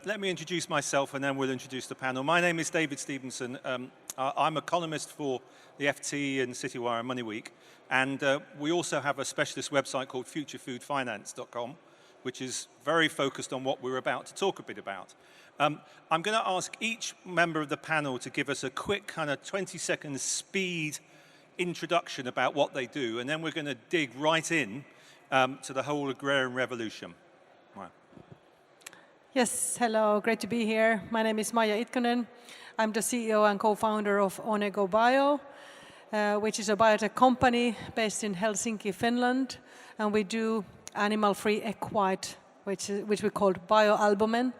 Let me introduce myself and then we'll introduce the panel. My name is David Stevenson. I'm a columnist for the FT and Citywire and MoneyWeek. And we also have a specialist website called futurefoodfinance.com, which is very focused on what we're about to talk a bit about. I'm going to ask each member of the panel to give us a quick kind of 20-second speed introduction about what they do, and then we're going to dig right in to the whole Agrarian Revolution. Wow. Yes, hello, great to be here. My name is Maija Itkonen. I'm the CEO and co-founder of Onego Bio, which is a biotech company based in Helsinki, Finland, and we do animal-free egg white, which we call bioalbumin.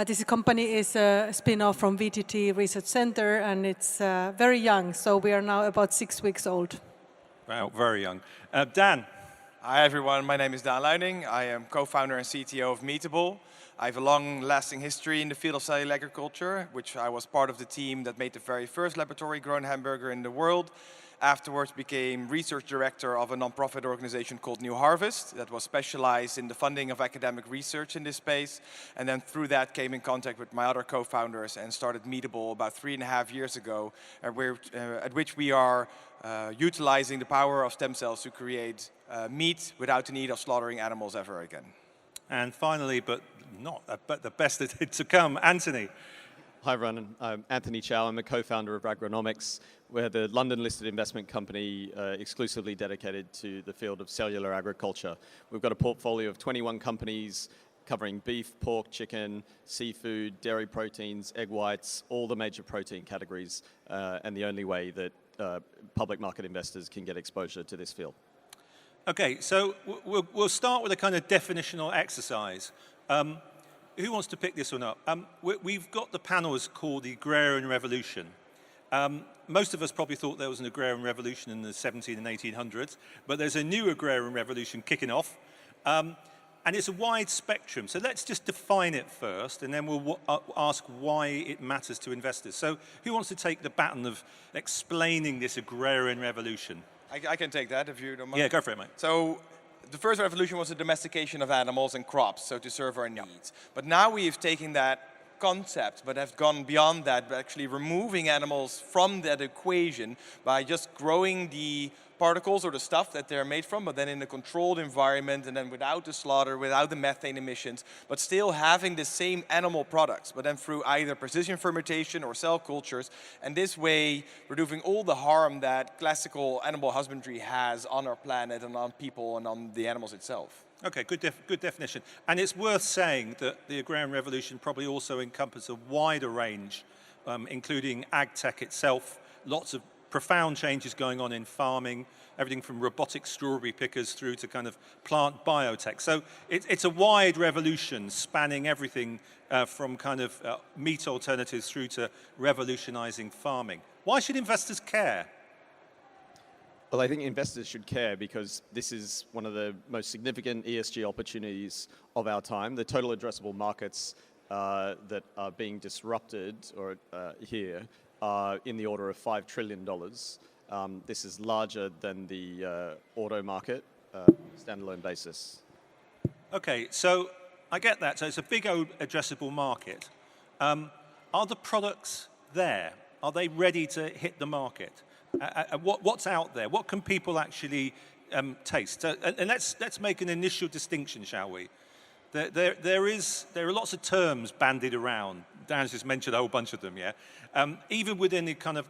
This company is a spin-off from VTT Research Center, and it's very young, so we are now about 6 weeks old. Wow, very young. Dan. Hi everyone, my name is Daan Liuning. I am co-founder and CTO of Meatable. I have a long-lasting history in the field of cellular agriculture, which I was part of the team that made the very first laboratory-grown hamburger in the world. Afterwards became research director of a non-profit organization called New Harvest that was specialized in the funding of academic research in this space. And then through that came in contact with my other co-founders and started Meatable about 3.5 years ago, at which we are utilizing the power of stem cells to create meat without the need of slaughtering animals ever again. And finally, but the best is to come, Anthony. Hi everyone, I'm Anthony Chow. I'm a co-founder of Agronomics. We're the London-listed investment company exclusively dedicated to the field of cellular agriculture. We've got a portfolio of 21 companies covering beef, pork, chicken, seafood, dairy proteins, egg whites, all the major protein categories, and the only way that public market investors can get exposure to this field. Okay, so we'll start with a kind of definitional exercise. Who wants to pick this one up? We've got the panels called the Agrarian Revolution. Most of us probably thought there was an Agrarian Revolution in the 1700s and 1800s, but there's a new Agrarian Revolution kicking off, and it's a wide spectrum. So let's just define it first, and then we'll ask why it matters to investors. So who wants to take the baton of explaining this Agrarian Revolution? I can take that if you don't mind. Yeah, go for it, mate. So the first revolution was the domestication of animals and crops, so to serve our needs. But now we have taken that concept, but have gone beyond that, by actually removing animals from that equation by just growing the particles or the stuff that they're made from, but then in a controlled environment and then without the slaughter, without the methane emissions, but still having the same animal products, but then through either precision fermentation or cell cultures. And this way, reducing all the harm that classical animal husbandry has on our planet and on people and on the animals itself. Okay, good definition. And it's worth saying that the Agrarian Revolution probably also encompasses a wider range, including ag tech itself, lots of profound changes going on in farming, everything from robotic strawberry pickers through to kind of plant biotech. So it's a wide revolution spanning everything from kind of meat alternatives through to revolutionizing farming. Why should investors care? Well, I think investors should care because this is one of the most significant ESG opportunities of our time. The total addressable markets that are being disrupted or here are in the order of $5 trillion. This is larger than the auto market, standalone basis. Okay, so I get that. So it's a big addressable market. Are the products there? Are they ready to hit the market? What's out there? What can people actually taste? And let's make an initial distinction, shall we? There are lots of terms bandied around. Dan's just mentioned a whole bunch of them, yeah? Even within the kind of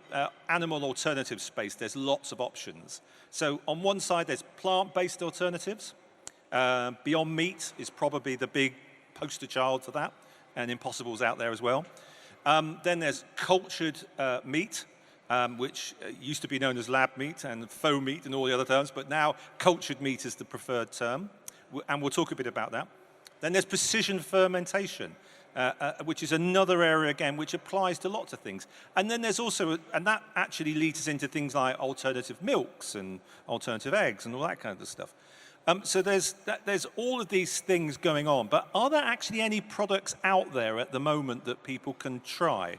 animal alternative space, there's lots of options. So on one side, there's plant-based alternatives. Beyond Meat is probably the big poster child for that, and Impossible's out there as well. Then there's cultured meat, which used to be known as lab meat and faux meat and all the other terms, but now cultured meat is the preferred term, and we'll talk a bit about that. Then there's precision fermentation, which is another area, again, which applies to lots of things. And then there's also, and that actually leads us into things like alternative milks and alternative eggs and all that kind of stuff. So there's all of these things going on, but are there actually any products out there at the moment that people can try?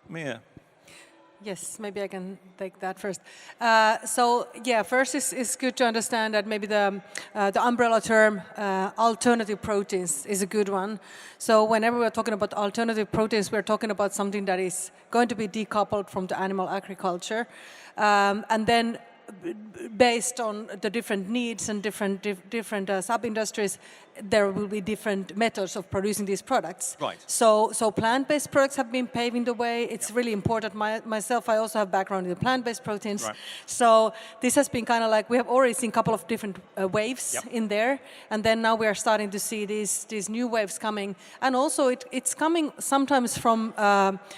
Mia? Yes, maybe I can take that first. First it's good to understand that maybe the umbrella term alternative proteins is a good one. So whenever we're talking about alternative proteins, we're talking about something that is going to be decoupled from the animal agriculture, and then based on the different needs and different sub-industries, there will be different methods of producing these products. Right. So plant-based products have been paving the way. It's really important. Myself, I also have background in the plant-based proteins. Right. So this has been kind of like, we have already seen a couple of different waves in there. And then now we are starting to see these new waves coming. And also it's coming sometimes from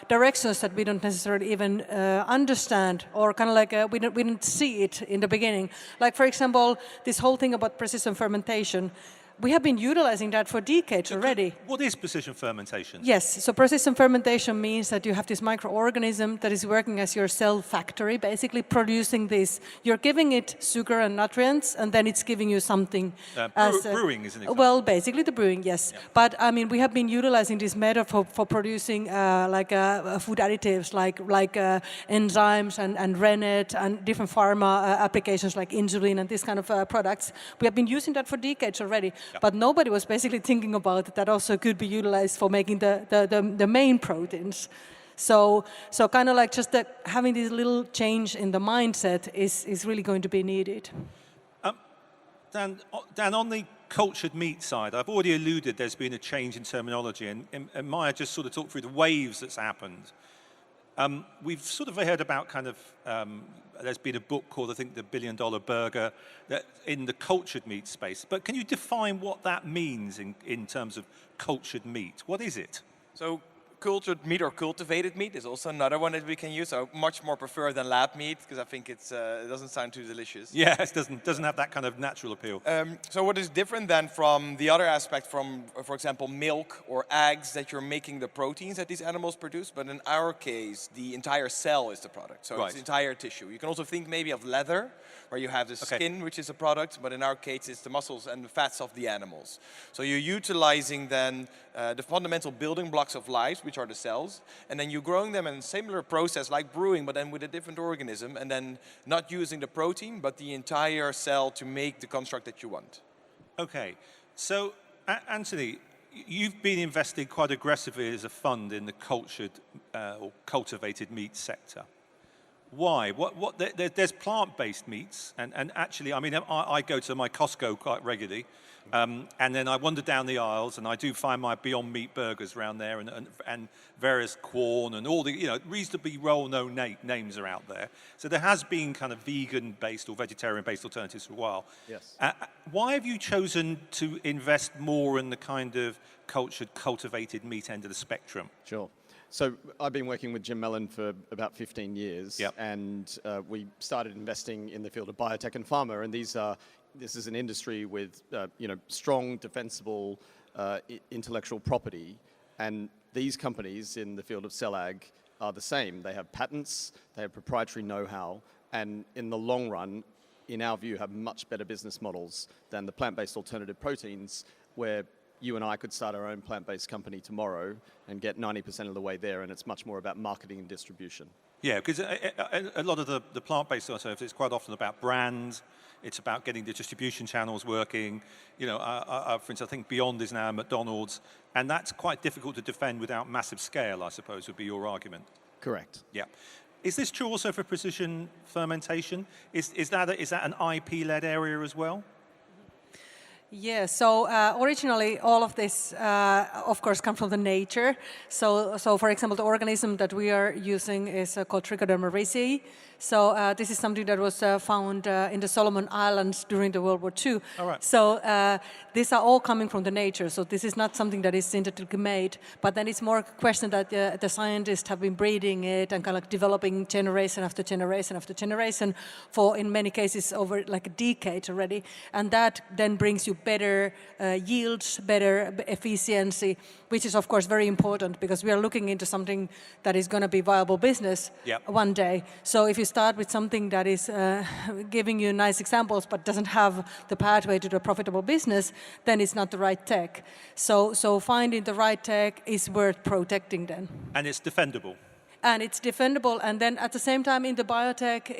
directions that we don't necessarily even understand, or kind of like we didn't see it in the beginning. Like, for example, this whole thing about precision fermentation. We have been utilizing that for decades already. What is precision fermentation? Yes, so precision fermentation means that you have this microorganism that is working as your cell factory, basically producing this. You're giving it sugar and nutrients, and then it's giving you something. Brewing is an example. Well, basically the brewing, yes. Yeah. But I mean, we have been utilizing this method for producing food additives like enzymes and rennet and different pharma applications like insulin and this kind of products. We have been using that for decades already. Yeah. But nobody was basically thinking about that also could be utilized for making the main proteins. So kind of like just having this little change in the mindset is really going to be needed. Dan, on the cultured meat side, I've already alluded there's been a change in terminology, and Maija just sort of talked through the waves that's happened. We've sort of heard about kind of, there's been a book called, I think, The $1 Billion Burger, that in the cultured meat space. But can you define what that means in terms of cultured meat? What is it? So cultured meat or cultivated meat is also another one that we can use. I much more prefer than lab meat because I think it doesn't sound too delicious. Yeah, it doesn't have that kind of natural appeal. So what is different then from the other aspect from, for example, milk or eggs, that you're making the proteins that these animals produce, but in our case, the entire cell is the product. So it's the entire tissue. You can also think maybe of leather, where you have the skin, which is a product, but in our case, it's the muscles and the fats of the animals. So you're utilizing then the fundamental building blocks of life, which are the cells, and then you're growing them in a similar process like brewing, but then with a different organism, and then not using the protein, but the entire cell to make the construct that you want. Okay, so Anthony, you've been investing quite aggressively as a fund in the cultured or cultivated meat sector. Why? There's plant-based meats, and actually, I mean, I go to my Costco quite regularly, and then I wander down the aisles, and I do find my Beyond Meat burgers around there, and various Quorn, and all the reasonably well-known names are out there. So there has been kind of vegan-based or vegetarian-based alternatives for a while. Yes. Why have you chosen to invest more in the kind of cultured, cultivated meat end of the spectrum? Sure. So I've been working with Jim Mellon for about 15 years, and we started investing in the field of biotech and pharma, and this is an industry with strong, defensible intellectual property, and these companies in the field of cell ag are the same. They have patents, they have proprietary know-how, and in the long run, in our view, have much better business models than the plant-based alternative proteins, where you and I could start our own plant-based company tomorrow and get 90% of the way there, and it's much more about marketing and distribution. Yeah, because a lot of the plant-based alternatives, it's quite often about brand. It's about getting the distribution channels working. For instance, I think Beyond is now McDonald's, and that's quite difficult to defend without massive scale, I suppose, would be your argument. Correct. Yeah. Is this true also for precision fermentation? Is that an IP-led area as well? Yeah, so originally all of this, of course, come from the nature. So for example, the organism that we are using is called Trichoderma ricei. So this is something that was found in the Solomon Islands during the World War II. All right. So these are all coming from the nature. So this is not something that is synthetically made. But then it's more a question that the scientists have been breeding it and kind of like developing generation after generation after generation for, in many cases, over like a decade already. And that then brings you better yields, better efficiency, which is, of course, very important because we are looking into something that is going to be viable business one day. So if you start with something that is giving you nice examples but doesn't have the pathway to the profitable business, then it's not the right tech. So finding the right tech is worth protecting then. And it's defendable. and it's defendable. And then at the same time in the biotech,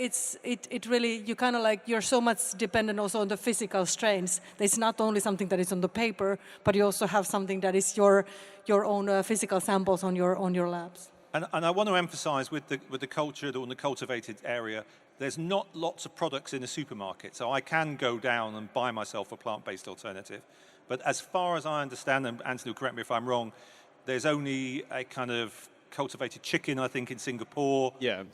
it really, you kind of like, you're so much dependent also on the physical strains. It's not only something that is on the paper, but you also have something that is your own physical samples on your labs. And I want to emphasize with the cultured or the cultivated area, there's not lots of products in the supermarket. So I can go down and buy myself a plant-based alternative. But as far as I understand, and Anthony will correct me if I'm wrong, there's only a kind of cultivated chicken, I think, in Singapore. Yeah.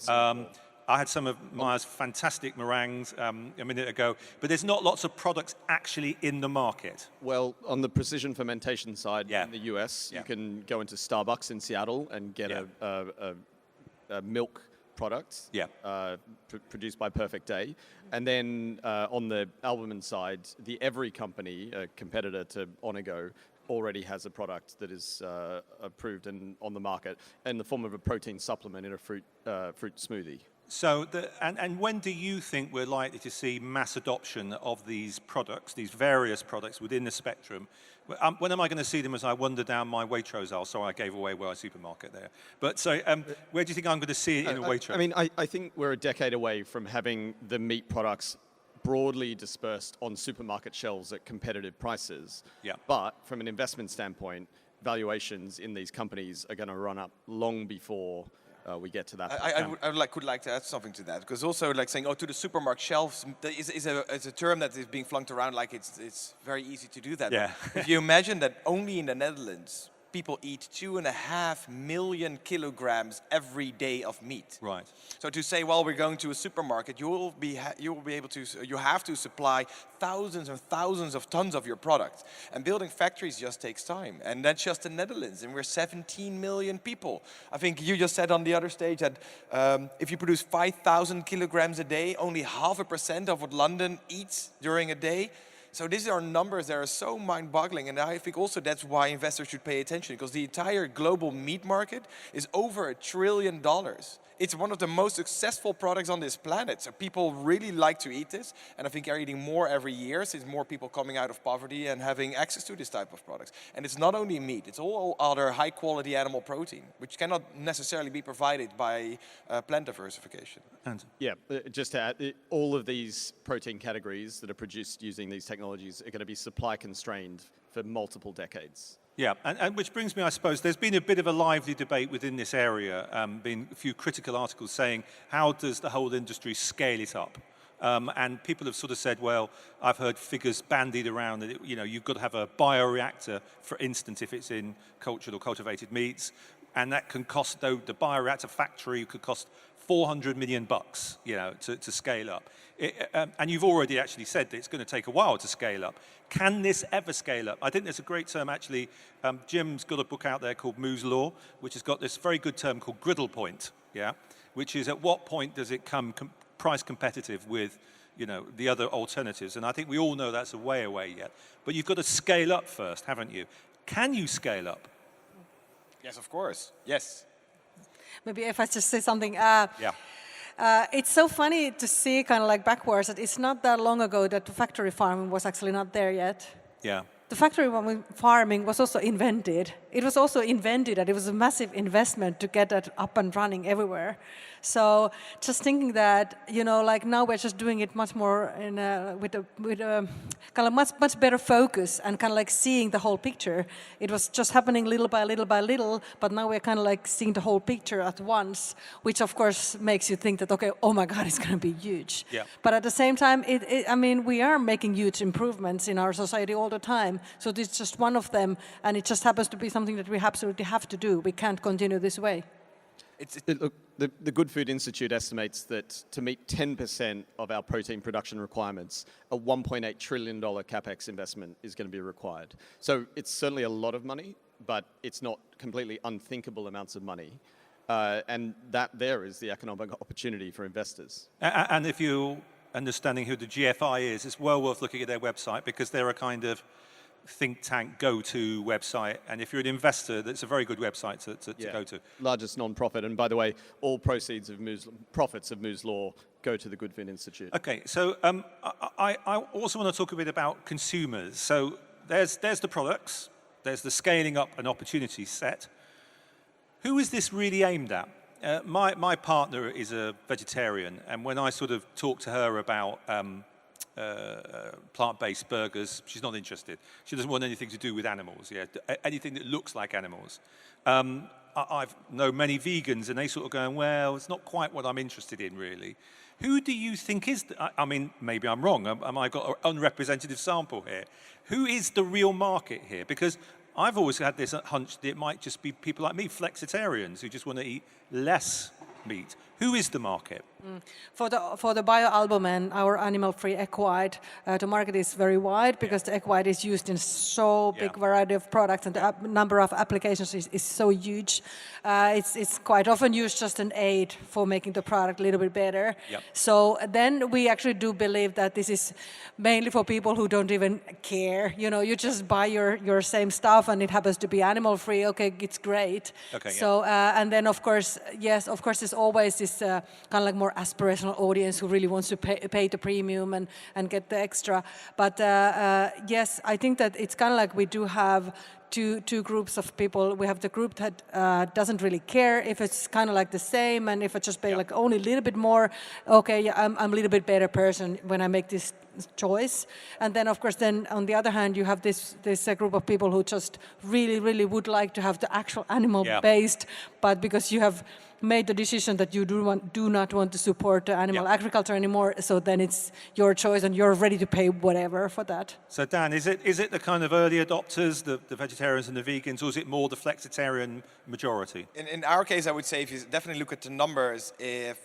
I had some of Maija's fantastic meringues a minute ago, but there's not lots of products actually in the market. Well, on the precision fermentation side Yeah. in the US, Yeah. you can go into Starbucks in Seattle and get a milk product produced by Perfect Day. And then on the albumin side, the Every company, a competitor to Onego, already has a product that is approved and on the market in the form of a protein supplement in a fruit smoothie. So, and when do you think we're likely to see mass adoption of these products, these various products within the spectrum? When am I going to see them as I wander down my Waitrose aisle? Sorry, I gave away my supermarket there. But so, where do you think I'm going to see it in a Waitrose? I mean, I think we're a decade away from having the meat products broadly dispersed on supermarket shelves at competitive prices. Yeah. But from an investment standpoint, valuations in these companies are going to run up long before we get to that. I could like to add something to that, because also like saying, oh, to the supermarket shelves is a term that is being flunked around like it's very easy to do that. Yeah. If you imagine that only in the Netherlands, people eat 2.5 million kilograms every day of meat. Right. So to say, well, we're going to a supermarket, you have to supply thousands and thousands of tons of your product. And building factories just takes time. And that's just the Netherlands, and we're 17 million people. I think you just said on the other stage that if you produce 5,000 kilograms a day, only 0.5% of what London eats during a day. So these are numbers that are so mind-boggling, and I think also that's why investors should pay attention, because the entire global meat market is over $1 trillion. It's one of the most successful products on this planet, so people really like to eat this, and I think are eating more every year since more people coming out of poverty and having access to this type of products. And it's not only meat, it's all other high-quality animal protein, which cannot necessarily be provided by plant diversification. Yeah, just to add, all of these protein categories that are produced using these technologies are going to be supply constrained for multiple decades. Yeah, and which brings me, I suppose, there's been a bit of a lively debate within this area, been a few critical articles saying, how does the whole industry scale it up? And people have sort of said, well, I've heard figures bandied around that, you've got to have a bioreactor, for instance, if it's in cultured or cultivated meats, and that can cost, though, the bioreactor factory could cost $400 million, to scale up. And you've already actually said that it's going to take a while to scale up. Can this ever scale up? I think there's a great term, actually. Jim's got a book out there called Moore's Law, which has got this very good term called griddle point, which is at what point does it come price competitive with, the other alternatives? And I think we all know that's a way away yet. But you've got to scale up first, haven't you? Can you scale up? Yes, of course. Yes. Maybe if I just say something. It's so funny to see kind of like backwards that it's not that long ago that the factory farming was actually not there yet. Yeah. The factory farming was also invented. It was also invented that it was a massive investment to get that up and running everywhere. So just thinking that, like now we're just doing it much more with a kind of much better focus and kind of like seeing the whole picture. It was just happening little by little by little, but now we're kind of like seeing the whole picture at once, which of course makes you think that, okay, oh my God, it's going to be huge. Yeah. But at the same time, we are making huge improvements in our society all the time. So this is just one of them, and it just happens to be something that we absolutely have to do. We can't continue this way. Look, the Good Food Institute estimates that to meet 10% of our protein production requirements, a $1.8 trillion capex investment is going to be required. So it's certainly a lot of money, but it's not completely unthinkable amounts of money. And that there is the economic opportunity for investors. And if you're understanding who the GFI is, it's well worth looking at their website, because they're a kind of think tank go-to website, and if you're an investor, that's a very good website to go to. Largest non-profit, and by the way, all proceeds of profits of Moore's Law go to the Good Food Institute. Okay, so I also want to talk a bit about consumers. So there's the products, there's the scaling up and opportunity set. Who is this really aimed at? My partner is a vegetarian, and when I sort of talk to her about plant-based burgers, she's not interested. She doesn't want anything to do with animals, anything that looks like animals. I've known many vegans, and they sort of going, well, it's not quite what I'm interested in, really. Who do you think is, I mean, maybe I'm wrong, I've got an unrepresentative sample here. Who is the real market here? Because I've always had this hunch that it might just be people like me, flexitarians, who just want to eat less meat. Who is the market? For the bioalbumin, our animal-free egg white, the market is very wide because the egg white is used in so big variety of products, and the number of applications is so huge. It's quite often used just an aid for making the product a little bit better. So then we actually do believe that this is mainly for people who don't even care. You know, you just buy your same stuff and it happens to be animal-free. Okay, it's great. So and then of course, yes, of course, there's always this kind of like more aspirational audience who really wants to pay the premium and get the extra. But yes, I think that it's kind of like we do have two groups of people. We have the group that doesn't really care if it's kind of like the same, and if I just pay like only a little bit more, okay, yeah, I'm a little bit better person when I make this choice. And then of course, then on the other hand, you have this group of people who just really would like to have the actual animal based, but because you have made the decision that you do not want to support the animal agriculture anymore, so then it's your choice and you're ready to pay whatever for that. So Dan, is it the kind of early adopters, the vegetarians and the vegans, or is it more the flexitarian majority? In our case, I would say if you definitely look at the numbers, the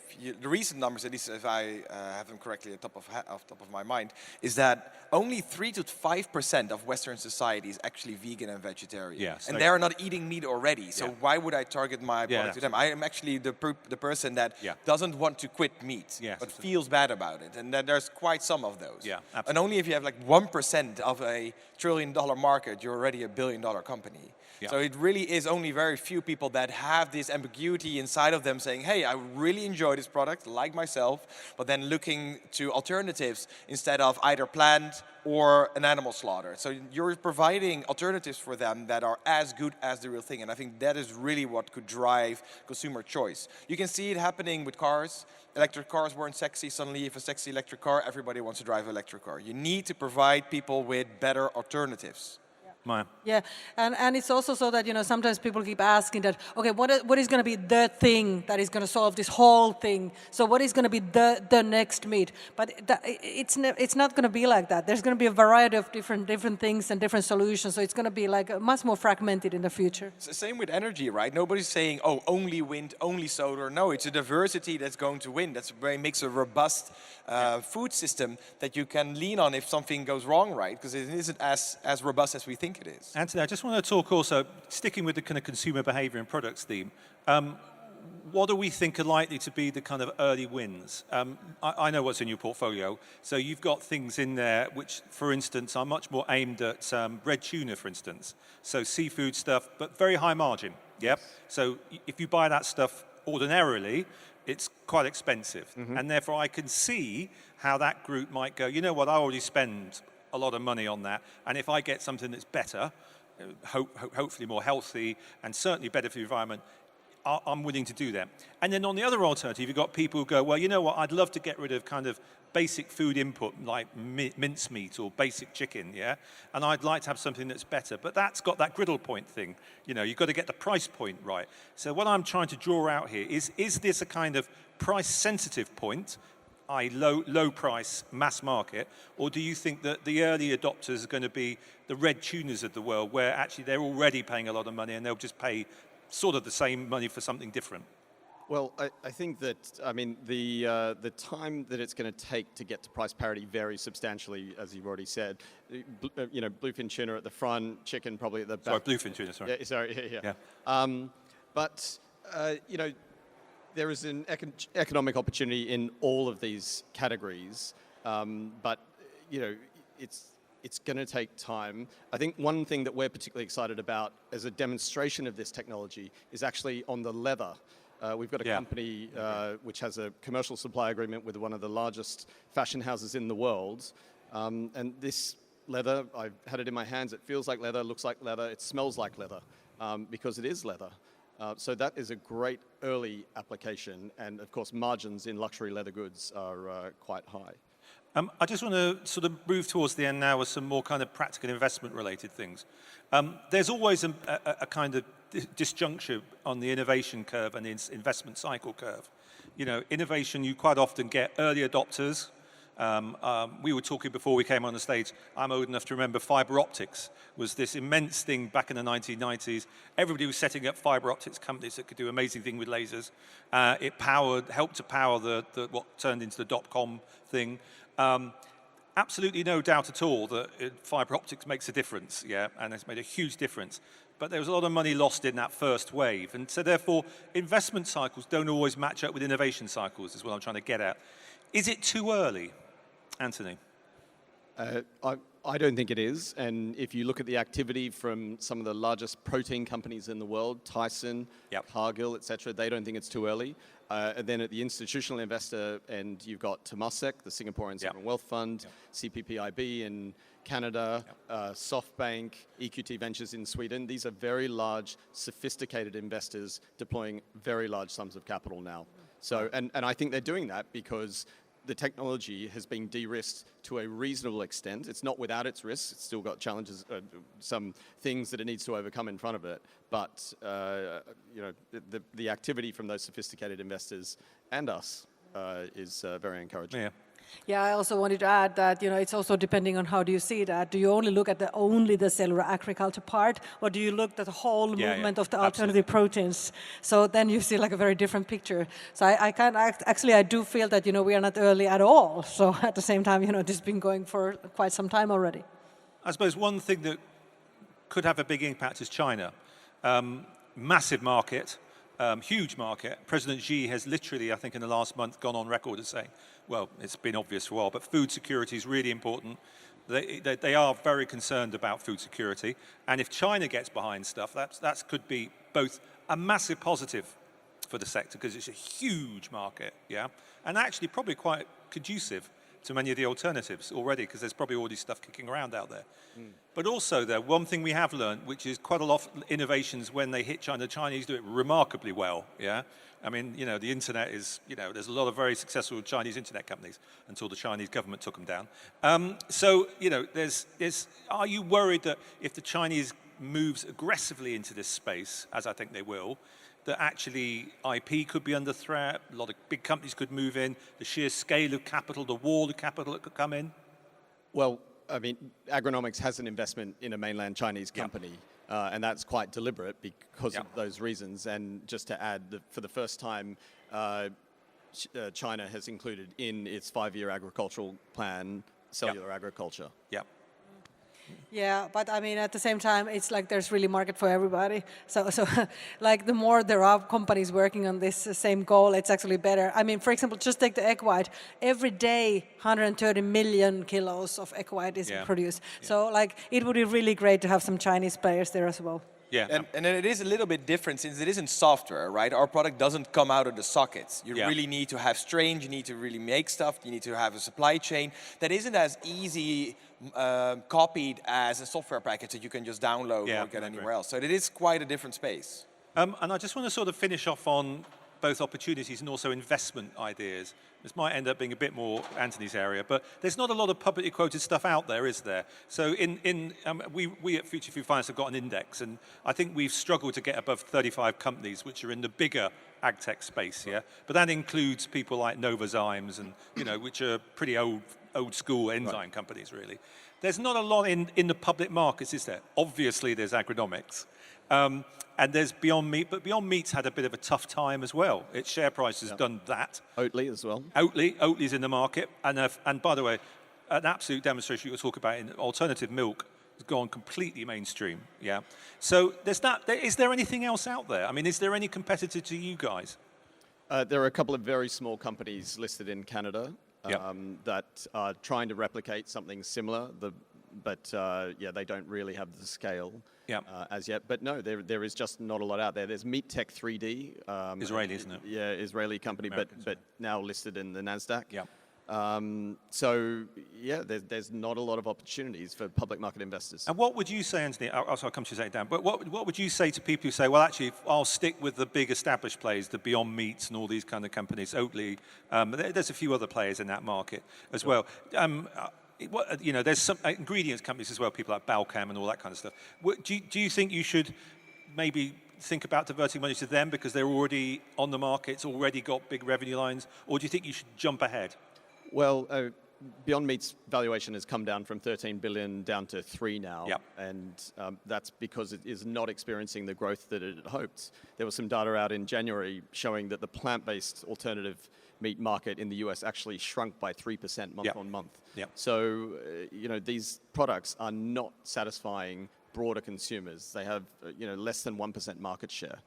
recent numbers, at least if I have them correctly off top of my mind, is that only 3 to 5% of Western society is actually vegan and vegetarian. And they're not eating meat already, so why would I target my product to them? I am actually the person that doesn't want to quit meat, but feels bad about it. And there's quite some of those. And only if you have like 1% of a $1 trillion market, you're already a $1 billion company. So it really is only very few people that have this ambiguity inside of them saying, hey, I really enjoy this product, like myself, but then looking to alternatives instead of either plant or an animal slaughter. So you're providing alternatives for them that are as good as the real thing. And I think that is really what could drive consumer choice. You can see it happening with cars. Electric cars weren't sexy. Suddenly, if a sexy electric car, everybody wants to drive an electric car. You need to provide people with better alternatives. Maija. Yeah, and it's also so that, you know, sometimes people keep asking that, okay, what is going to be the thing that is going to solve this whole thing? So what is going to be the next meat? But it's not going to be like that. There's going to be a variety of different things and different solutions. So it's going to be like much more fragmented in the future. It's the same with energy, right? Nobody's saying, oh, only wind, only solar. No, it's a diversity that's going to win. That's what makes a robust food system that you can lean on if something goes wrong, right? Because it isn't as robust as we think it is. Anthony, I just want to talk also, sticking with the kind of consumer behavior and products theme, what do we think are likely to be the kind of early wins? I know what's in your portfolio. So you've got things in there which, for instance, are much more aimed at red tuna, for instance. So seafood stuff, but very high margin. Yep. So if you buy that stuff ordinarily, it's quite expensive. And therefore I can see how that group might go, you know what, I already spend a lot of money on that. And if I get something that's better, hopefully more healthy, and certainly better for the environment, I'm willing to do that. And then on the other alternative, you've got people who go, well, you know what, I'd love to get rid of kind of basic food input like mincemeat or basic chicken, and I'd like to have something that's better. But that's got that griddle point thing. You know, you've got to get the price point right. So what I'm trying to draw out here is this a kind of price-sensitive point, i.e. low price, mass market, or do you think that the early adopters are going to be the red tunas of the world, where actually they're already paying a lot of money and they'll just pay sort of the same money for something different? Well, I think that, I mean, the time that it's going to take to get to price parity varies substantially, as you've already said. You know, bluefin tuna at the front, chicken probably at the back. Sorry, bluefin tuna, sorry. Yeah, sorry, yeah. But, you know, there is an economic opportunity in all of these categories, but, you know, it's going to take time. I think one thing that we're particularly excited about as a demonstration of this technology is actually on the leather. We've got a company which has a commercial supply agreement with one of the largest fashion houses in the world. And this leather, I've had it in my hands, it feels like leather, looks like leather, it smells like leather, because it is leather. So that is a great early application, and of course margins in luxury leather goods are quite high. I just want to sort of move towards the end now with some more kind of practical investment-related things. There's always a kind of disjuncture on the innovation curve and the investment cycle curve. You know, innovation, you quite often get early adopters. We were talking before we came on the stage, I'm old enough to remember fiber optics was this immense thing back in the 1990s. Everybody was setting up fiber optics companies that could do amazing things with lasers. It helped to power what turned into the dot-com thing. Absolutely no doubt at all that fiber optics makes a difference, yeah, and it's made a huge difference. But there was a lot of money lost in that first wave. And so therefore, investment cycles don't always match up with innovation cycles, is what I'm trying to get at. Is it too early, Anthony? I don't think it is. And if you look at the activity from some of the largest protein companies in the world, Tyson, Cargill, et cetera, they don't think it's too early. And then at the institutional investor end, you've got Temasek, the Singaporean Sovereign Wealth Fund, CPPIB in Canada, SoftBank, EQT Ventures in Sweden. These are very large, sophisticated investors deploying very large sums of capital now. So, and I think they're doing that because the technology has been de-risked to a reasonable extent. It's not without its risks. It's still got challenges, some things that it needs to overcome in front of it. But you know, the activity from those sophisticated investors and us is very encouraging. Yeah. Yeah, I also wanted to add that, you know, it's also depending on how do you see that. Do you only look at only the cellular agriculture part, or do you look at the whole movement of the alternative proteins? So then you see like a very different picture. So I do feel that, you know, we are not early at all. So at the same time, you know, this has been going for quite some time already. I suppose one thing that could have a big impact is China. Massive market, huge market. President Xi has literally, I think in the last month, gone on record as saying, well, it's been obvious for a while, but food security is really important. They are very concerned about food security. And if China gets behind stuff, that could be both a massive positive for the sector because it's a huge market, yeah, and actually probably quite conducive to many of the alternatives already because there's probably already stuff kicking around out there. But also one thing we have learned, which is quite a lot of innovations when they hit China, the Chinese do it remarkably well, yeah? I mean, you know, the internet is, you know, there's a lot of very successful Chinese internet companies until the Chinese government took them down. So, you know, are you worried that if the Chinese moves aggressively into this space, as I think they will, that actually IP could be under threat, a lot of big companies could move in, the sheer scale of capital, the wall of capital that could come in? Well, I mean, Agronomics has an investment in a mainland Chinese company, and that's quite deliberate because of those reasons. And just to add, for the first time, China has included in its 5-year agricultural plan cellular agriculture. Yeah. Yeah, but I mean, at the same time, it's like there's really market for everybody. So like the more there are companies working on this same goal, it's actually better. I mean, for example, just take the egg white. Every day, 130 million kilos of egg white is produced. Yeah. So like, it would be really great to have some Chinese players there as well. Yeah. And it is a little bit different since it isn't software, right? Our product doesn't come out of the sockets. You really need to have strains, you need to really make stuff, you need to have a supply chain that isn't as easy copied as a software package that you can just download or get anywhere else. So it is quite a different space. And I just want to sort of finish off on both opportunities and also investment ideas. This might end up being a bit more Anthony's area, but there's not a lot of publicly quoted stuff out there, is there? So we at Future Food Finance have got an index, and I think we've struggled to get above 35 companies which are in the bigger ag-tech space, yeah? But that includes people like Novozymes and, you know, which are pretty old school enzyme companies, really. There's not a lot in the public markets, is there? Obviously, there's Agronomics. And there's Beyond Meat, but Beyond Meat's had a bit of a tough time as well. Its share price has done that. Oatly as well. Oatly's in the market. And by the way, an absolute demonstration you were talking about in alternative milk has gone completely mainstream, yeah? So there's that. Is there anything else out there? I mean, is there any competitor to you guys? There are a couple of very small companies listed in Canada that are trying to replicate something similar. But they don't really have the scale as yet. But no, there is just not a lot out there. There's MeatTech 3D. Israeli, isn't it? Yeah, Israeli company, but now listed in the NASDAQ. Yeah. So, yeah, there's not a lot of opportunities for public market investors. And what would you say, Anthony, I'll come to you Dan, but what would you say to people who say, well, actually, I'll stick with the big established players, the Beyond Meats and all these kind of companies, Oatly, there's a few other players in that market as well. There's some ingredients companies as well, people like Balcam and all that kind of stuff. Do you think you should maybe think about diverting money to them because they're already on the market, it's already got big revenue lines, or do you think you should jump ahead? Well, Beyond Meat's valuation has come down from 13 billion down to 3 now, yep. And that's because it is not experiencing the growth that it had hoped. There was some data out in January showing that the plant-based alternative meat market in the US actually shrunk by 3% month on month. Yep. So, these products are not satisfying broader consumers. They have, less than 1% market share.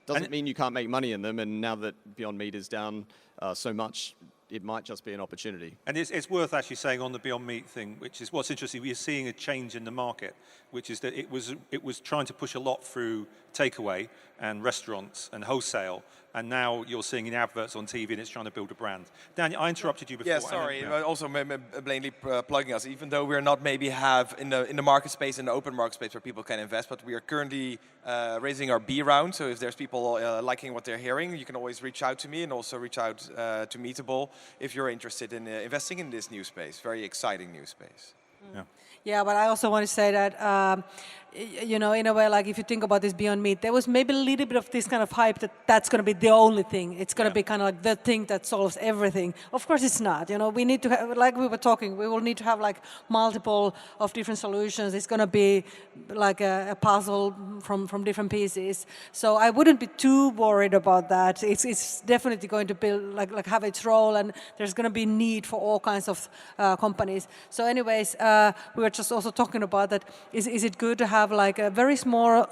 Doesn't mean you can't make money in them, and now that Beyond Meat is down so much, it might just be an opportunity. And it's worth actually saying on the Beyond Meat thing, which is what's interesting, we're seeing a change in the market, which is that it was trying to push a lot through takeaway and restaurants and wholesale, and now you're seeing in adverts on TV and it's trying to build a brand. Dan, I interrupted you before. Yeah, sorry. Also, blatantly plugging us, even though we're not maybe in the market space, in the open market space where people can invest, but we are currently raising our B round. So if there's people liking what they're hearing, you can always reach out to me and also reach out to Meatable if you're interested in investing in this new space, very exciting new space. Yeah. Yeah, but I also want to say that, in a way, like if you think about this Beyond Meat, there was maybe a little bit of this kind of hype that that's going to be the only thing. It's going to be kind of like the thing that solves everything. Of course it's not. We need to have, like we were talking, we will need to have like multiple of different solutions. It's going to be like a puzzle from different pieces. So I wouldn't be too worried about that. It's definitely going to build, like have its role, and there's going to be need for all kinds of companies. So anyways, we were just also talking about that. Is it good to have like a very small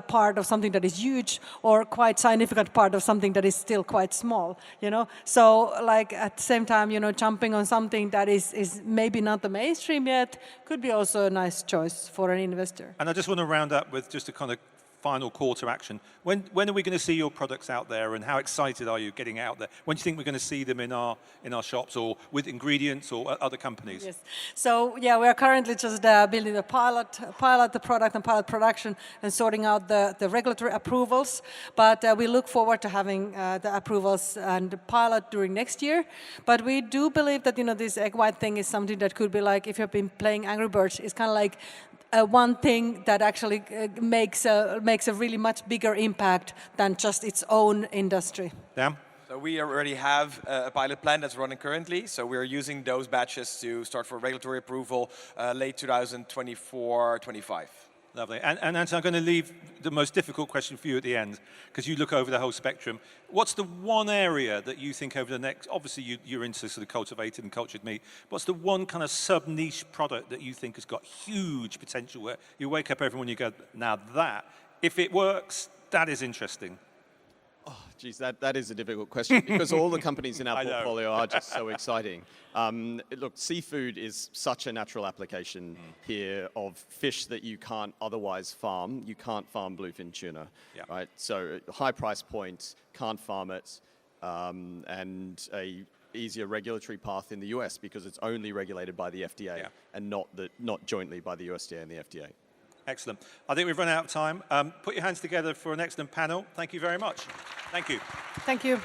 part of something that is huge, or quite significant part of something that is still quite small? So like at the same time, jumping on something that is maybe not the mainstream yet could be also a nice choice for an investor. And I just want to round up with just a kind of final call to action. When are we going to see your products out there, and how excited are you getting out there? When do you think we're going to see them in our shops, or with ingredients or other companies? Yes. So yeah, we are currently just building the pilot the product and pilot production and sorting out the regulatory approvals. But we look forward to having the approvals and the pilot during next year. But we do believe that this egg white thing is something that could be like, if you've been playing Angry Birds, it's kind of like one thing that actually makes a really much bigger impact than just its own industry. Dan? So we already have a pilot plan that's running currently. So we're using those batches to start for regulatory approval late 2024-25. Lovely. And Anton, I'm going to leave the most difficult question for you at the end, because you look over the whole spectrum. What's the one area that you think over the next, obviously you're into sort of cultivated and cultured meat, what's the one kind of sub-niche product that you think has got huge potential, where you wake up every morning and you go, now that, if it works, that is interesting? Oh, geez, that is a difficult question, because all the companies in our portfolio are just so exciting. Look, seafood is such a natural application here of fish that you can't otherwise farm. You can't farm bluefin tuna, right? So high price point, can't farm it, and a easier regulatory path in the US because it's only regulated by the FDA and not jointly by the USDA and the FDA. Excellent. I think we've run out of time. Put your hands together for an excellent panel. Thank you very much. Thank you. Thank you.